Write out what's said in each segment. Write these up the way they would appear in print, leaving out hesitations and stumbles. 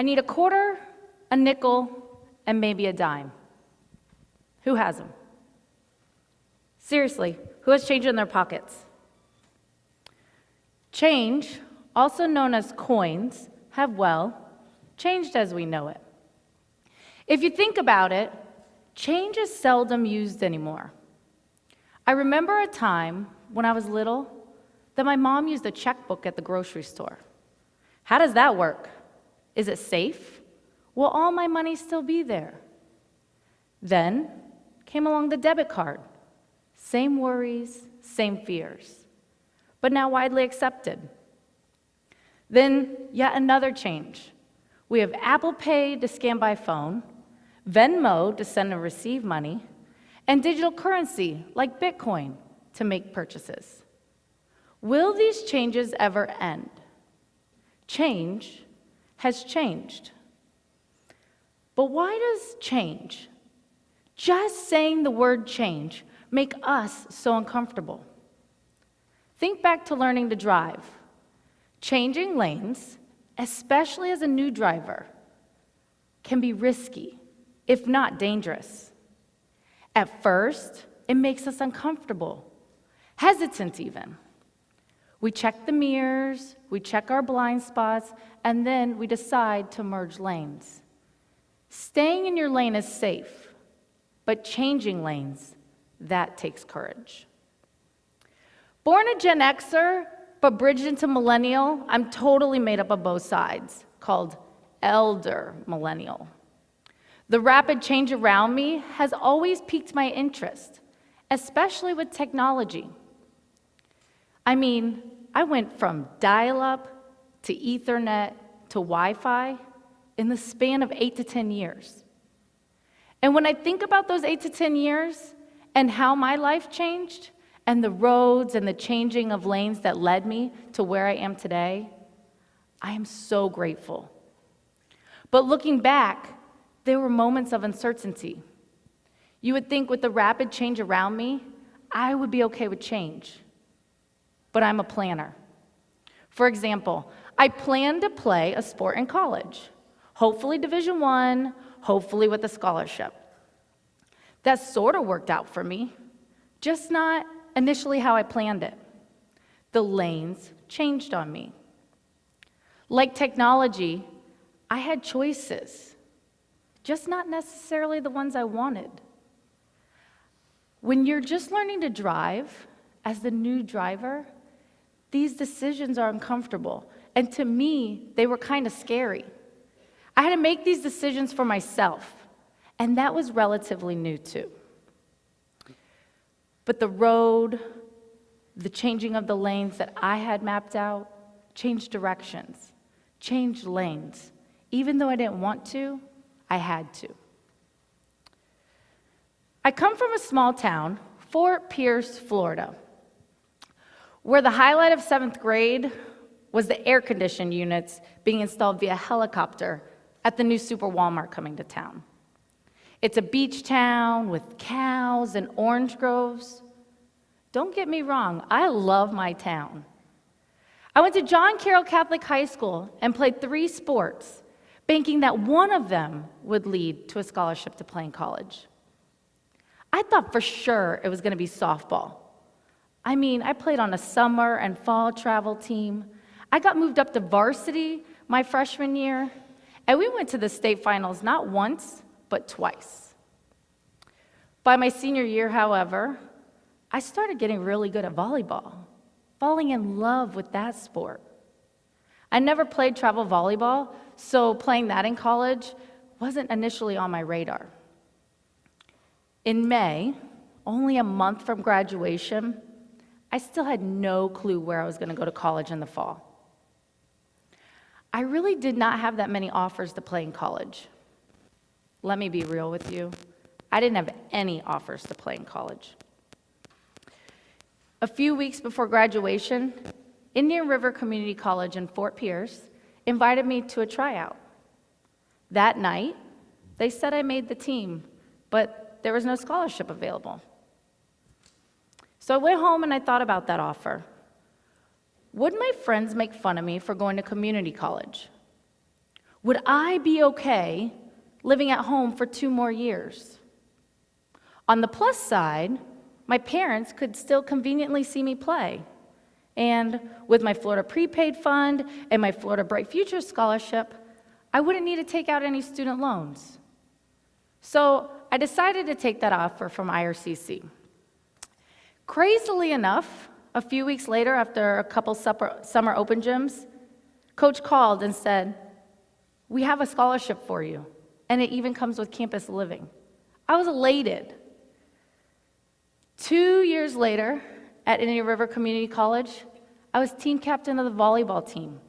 I need a quarter, a nickel, and maybe a dime. Who has them? Seriously, who has change in their pockets? Change, also known as coins, have, well, changed as we know it. If you think about it, change is seldom used anymore. I remember a time when I was little that my mom used a checkbook at the grocery store. How does that work? Is it safe? Will all my money still be there? Then came along the debit card. Same worries, same fears, but now widely accepted. Then yet another change. We have Apple Pay to scan by phone, Venmo to send and receive money, and digital currency like Bitcoin to make purchases. Will these changes ever end? Change has changed. But why does change, just saying the word change, make us so uncomfortable? Think back to learning to drive. Changing lanes, especially as a new driver, can be risky, if not dangerous. At first, it makes us uncomfortable, hesitant even. We check the mirrors, we check our blind spots, and then we decide to merge lanes. Staying in your lane is safe, but changing lanes, that takes courage. Born a Gen Xer, but bridged into millennial, I'm totally made up of both sides, called elder millennial. The rapid change around me has always piqued my interest, especially with technology. I mean, I went from dial-up to Ethernet to Wi-Fi in the span of 8 to 10 years. And when I think about those 8 to 10 years and how my life changed, and the roads and the changing of lanes that led me to where I am today, I am so grateful. But looking back, there were moments of uncertainty. You would think with the rapid change around me, I would be okay with change. But I'm a planner. For example, I planned to play a sport in college, hopefully Division I, hopefully with a scholarship. That sort of worked out for me, just not initially how I planned it. The lanes changed on me. Like technology, I had choices, just not necessarily the ones I wanted. When you're just learning to drive, as the new driver, these decisions are uncomfortable, and to me, they were kind of scary. I had to make these decisions for myself, and that was relatively new too. But the road, the changing of the lanes that I had mapped out, changed directions, changed lanes. Even though I didn't want to, I had to. I come from a small town, Fort Pierce, Florida, where the highlight of 7th grade was the air-conditioned units being installed via helicopter at the new Super Walmart coming to town. It's a beach town with cows and orange groves. Don't get me wrong, I love my town. I went to John Carroll Catholic High School and played 3 sports, banking that one of them would lead to a scholarship to play in college. I thought for sure it was going to be softball. I mean, I played on a summer and fall travel team. I got moved up to varsity my freshman year, and we went to the state finals not once, but twice. By my senior year, however, I started getting really good at volleyball, falling in love with that sport. I never played travel volleyball, so playing that in college wasn't initially on my radar. In May, only a month from graduation, I still had no clue where I was going to go to college in the fall. I really did not have that many offers to play in college. Let me be real with you. I didn't have any offers to play in college. A few weeks before graduation, Indian River Community College in Fort Pierce invited me to a tryout. That night, they said I made the team, but there was no scholarship available. So I went home and I thought about that offer. Would my friends make fun of me for going to community college? Would I be okay living at home for 2 more years? On the plus side, my parents could still conveniently see me play. And with my Florida prepaid fund and my Florida Bright Future scholarship, I wouldn't need to take out any student loans. So I decided to take that offer from IRCC. Crazily enough, a few weeks later, after a couple summer open gyms, Coach called and said, "We have a scholarship for you, and it even comes with campus living." I was elated. 2 years later, at Indian River Community College, I was team captain of the volleyball team.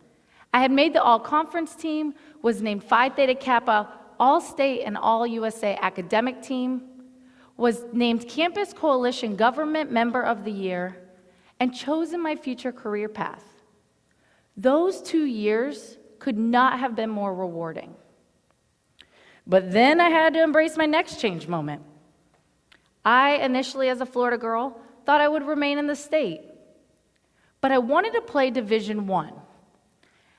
I had made the all-conference team, was named Phi Theta Kappa All-State and All-USA academic team, was named Campus Coalition Government Member of the Year, and chosen my future career path. Those 2 years could not have been more rewarding. But then I had to embrace my next change moment. I initially, as a Florida girl, thought I would remain in the state. But I wanted to play Division I.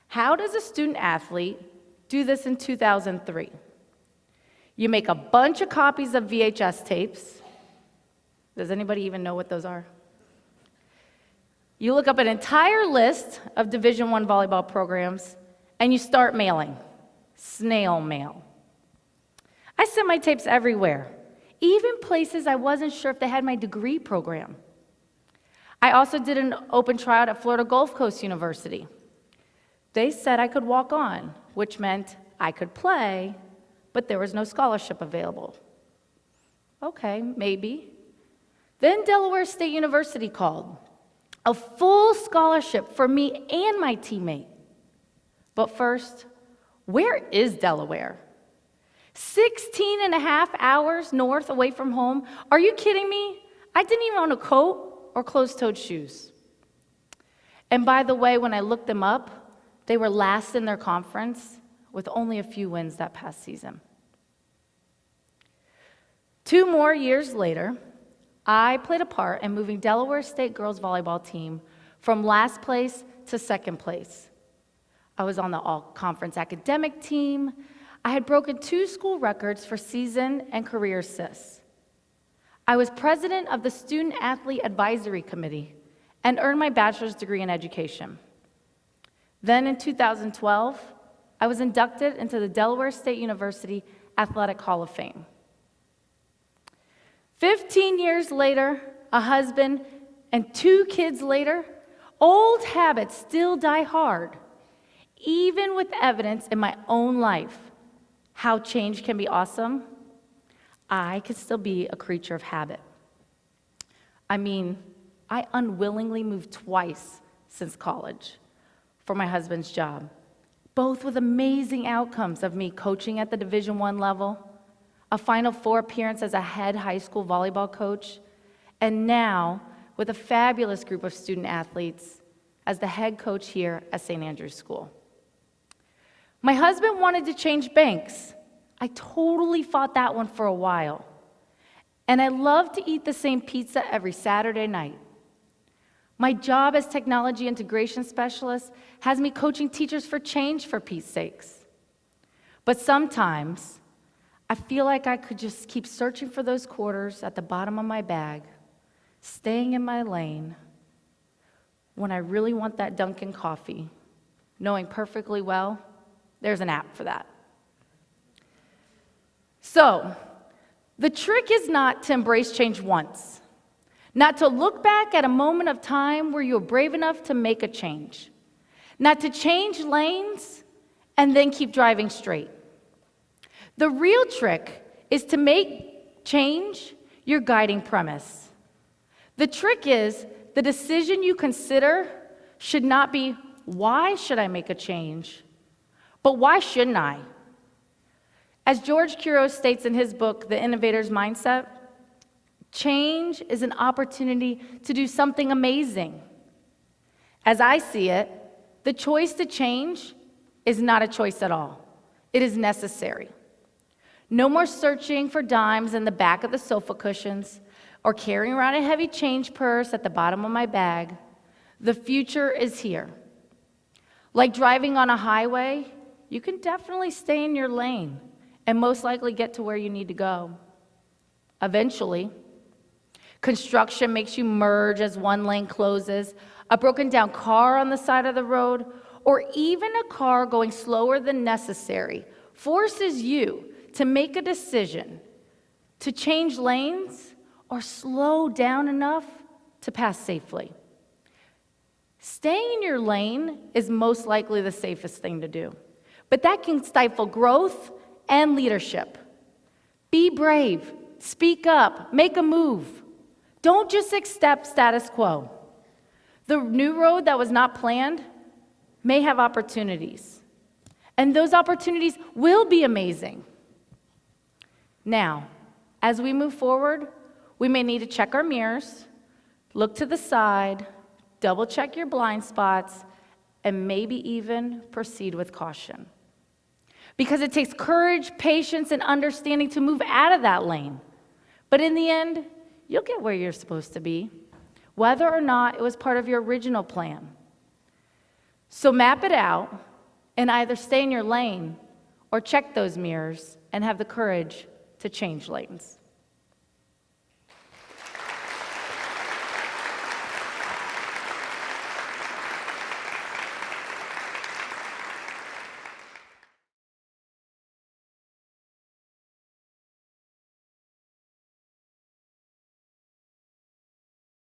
How does a student athlete do this in 2003? You make a bunch of copies of VHS tapes. Does anybody even know what those are? You look up an entire list of Division I volleyball programs, and you start mailing. Snail mail. I sent my tapes everywhere, even places I wasn't sure if they had my degree program. I also did an open tryout at Florida Gulf Coast University. They said I could walk on, which meant I could play, but there was no scholarship available. Okay, maybe. Then Delaware State University called. A full scholarship for me and my teammate. But first, where is Delaware? 16 and a half hours north away from home? Are you kidding me? I didn't even own a coat or closed-toed shoes. And by the way, when I looked them up, they were last in their conference with only a few wins that past season. 2 more years later, I played a part in moving Delaware State girls volleyball team from last place to second place. I was on the all-conference academic team. I had broken 2 school records for season and career assists. I was president of the Student Athlete Advisory Committee and earned my bachelor's degree in education. Then in 2012, I was inducted into the Delaware State University Athletic Hall of Fame. 15 years later, a husband, and 2 kids later, old habits still die hard, even with evidence in my own life how change can be awesome. I can still be a creature of habit. I mean, I unwillingly moved twice since college for my husband's job, both with amazing outcomes of me coaching at the Division I level, a Final Four appearance as a head high school volleyball coach, and now with a fabulous group of student athletes as the head coach here at St. Andrew's School. My husband wanted to change banks. I totally fought that one for a while. And I love to eat the same pizza every Saturday night. My job as technology integration specialist has me coaching teachers for change, for Pete's sakes. But sometimes, I feel like I could just keep searching for those quarters at the bottom of my bag, staying in my lane, when I really want that Dunkin' coffee, knowing perfectly well there's an app for that. So, the trick is not to embrace change once, not to look back at a moment of time where you were brave enough to make a change, not to change lanes and then keep driving straight. The real trick is to make change your guiding premise. The trick is the decision you consider should not be, why should I make a change? But why shouldn't I? As George Curos states in his book, The Innovator's Mindset, change is an opportunity to do something amazing. As I see it, the choice to change is not a choice at all. It is necessary. No more searching for dimes in the back of the sofa cushions or carrying around a heavy change purse at the bottom of my bag. The future is here. Like driving on a highway, you can definitely stay in your lane and most likely get to where you need to go. Eventually, construction makes you merge as one lane closes, a broken down car on the side of the road, or even a car going slower than necessary forces you to make a decision to change lanes or slow down enough to pass safely. Staying in your lane is most likely the safest thing to do, but that can stifle growth and leadership. Be brave, speak up, make a move. Don't just accept status quo. The new road that was not planned may have opportunities, and those opportunities will be amazing. Now, as we move forward, we may need to check our mirrors, look to the side, double check your blind spots, and maybe even proceed with caution. Because it takes courage, patience, and understanding to move out of that lane. But in the end, you'll get where you're supposed to be, whether or not it was part of your original plan. So map it out and either stay in your lane or check those mirrors and have the courage to change lanes.